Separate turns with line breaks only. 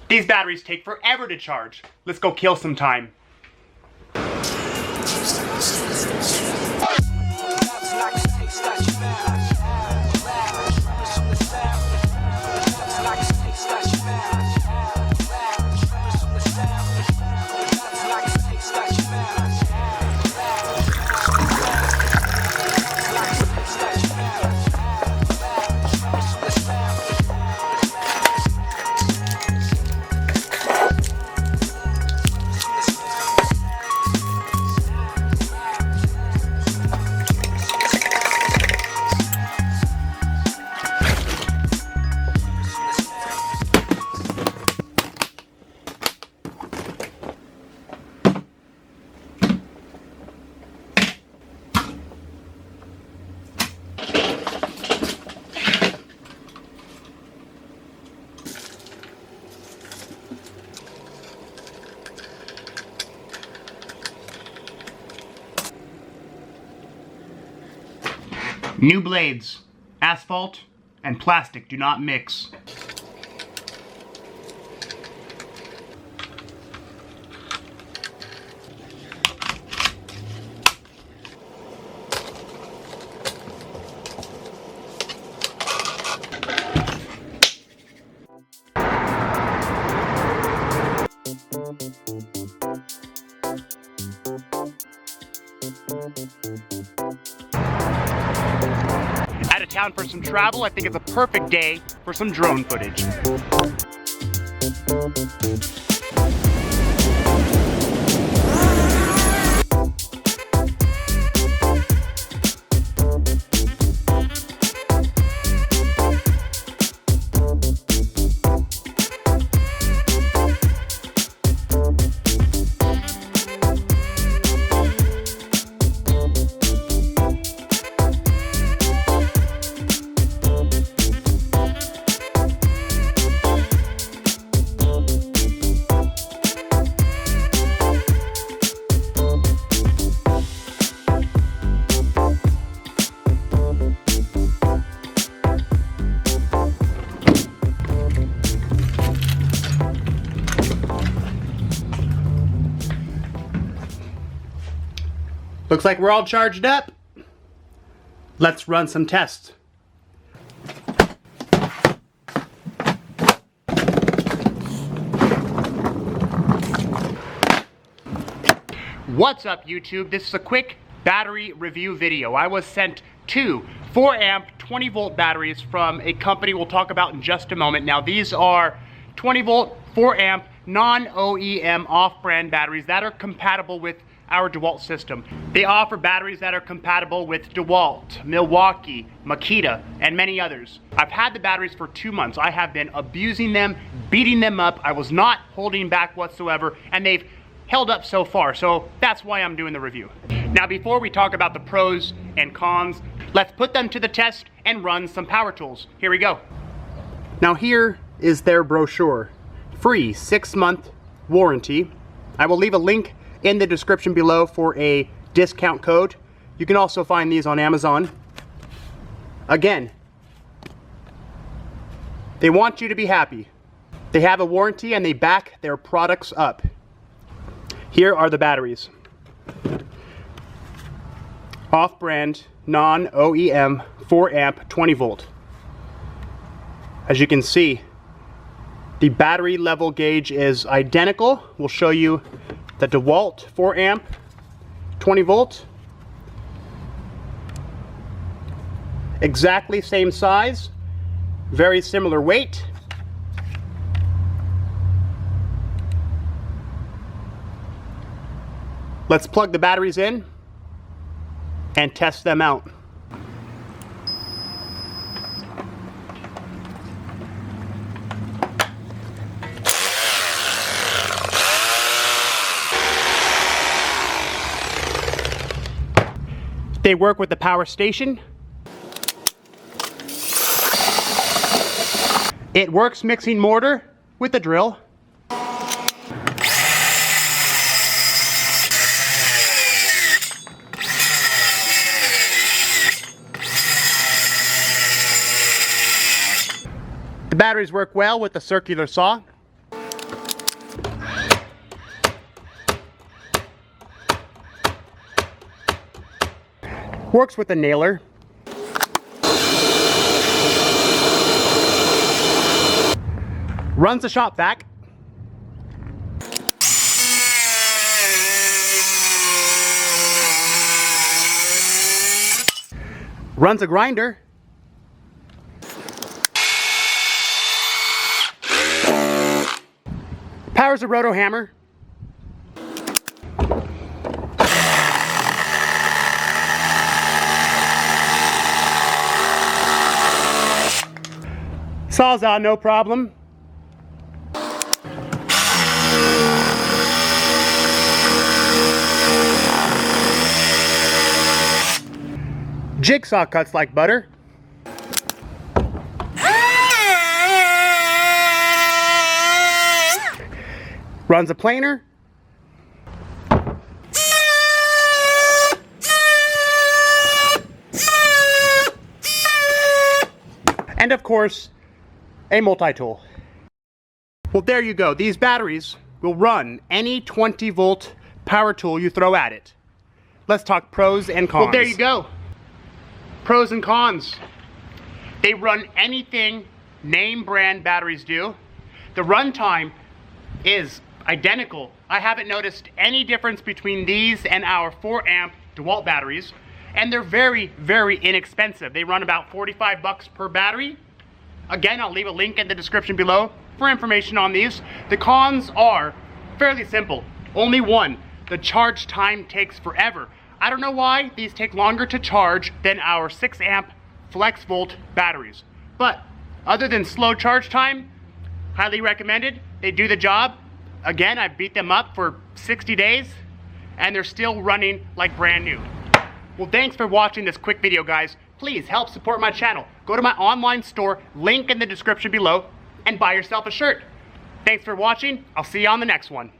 These batteries take forever to charge. Let's go kill some time. New blades. Asphalt and plastic do not mix. Out of town for some travel, I think it's a perfect day for some drone footage. Looks like we're all charged up. Let's run some tests. What's up, YouTube? This is a quick battery review video. I was sent two 4 amp 20 volt batteries from a company we'll talk about in just a moment. Now these are 20 volt 4 amp non-OEM off-brand batteries that are compatible with our Dewalt system. They offer batteries that are compatible with Dewalt, Milwaukee, Makita, and many others. I've had the batteries for 2 months. I have been abusing them, beating them up. I was not holding back whatsoever, and they've held up so far, so that's why I'm doing the review. Now before we talk about the pros and cons, let's put them to the test and run some power tools. Here we go. Now here is their brochure. Free 6-month warranty. I will leave a link in the description below for a discount code. You can also find these on Amazon. Again, they want you to be happy. They have a warranty and they back their products up. Here are the batteries. Off-brand, non-OEM, 4 amp, 20 volt. As you can see, the battery level gauge is identical. We'll show you the Dewalt 4 amp, 20 volt. Exactly same size, very similar weight. Let's plug the batteries in and test them out. They work with the power station. It works mixing mortar with the drill. The batteries work well with the circular saw. Works with a nailer. Runs a shop vac. Runs a grinder. Powers a roto hammer. Saws out no problem. Jigsaw cuts like butter. Runs a planer. And of course, a multi-tool. Well, there you go. These batteries will run any 20-volt power tool you throw at it. Let's talk pros and cons. Well, there you go. Pros and cons. They run anything name brand batteries do. The runtime is identical. I haven't noticed any difference between these and our 4-amp Dewalt batteries, and they're very, very inexpensive. They run about 45 bucks per battery. Again, I'll leave a link in the description below for information on these. The cons are fairly simple. Only one, the charge time takes forever. I don't know why these take longer to charge than our 6-amp flex volt batteries. But other than slow charge time, highly recommended. They do the job. Again, I beat them up for 60 days and they're still running like brand new. Well, thanks for watching this quick video, guys. Please help support my channel. Go to my online store, link in the description below, and buy yourself a shirt. Thanks for watching. I'll see you on the next one.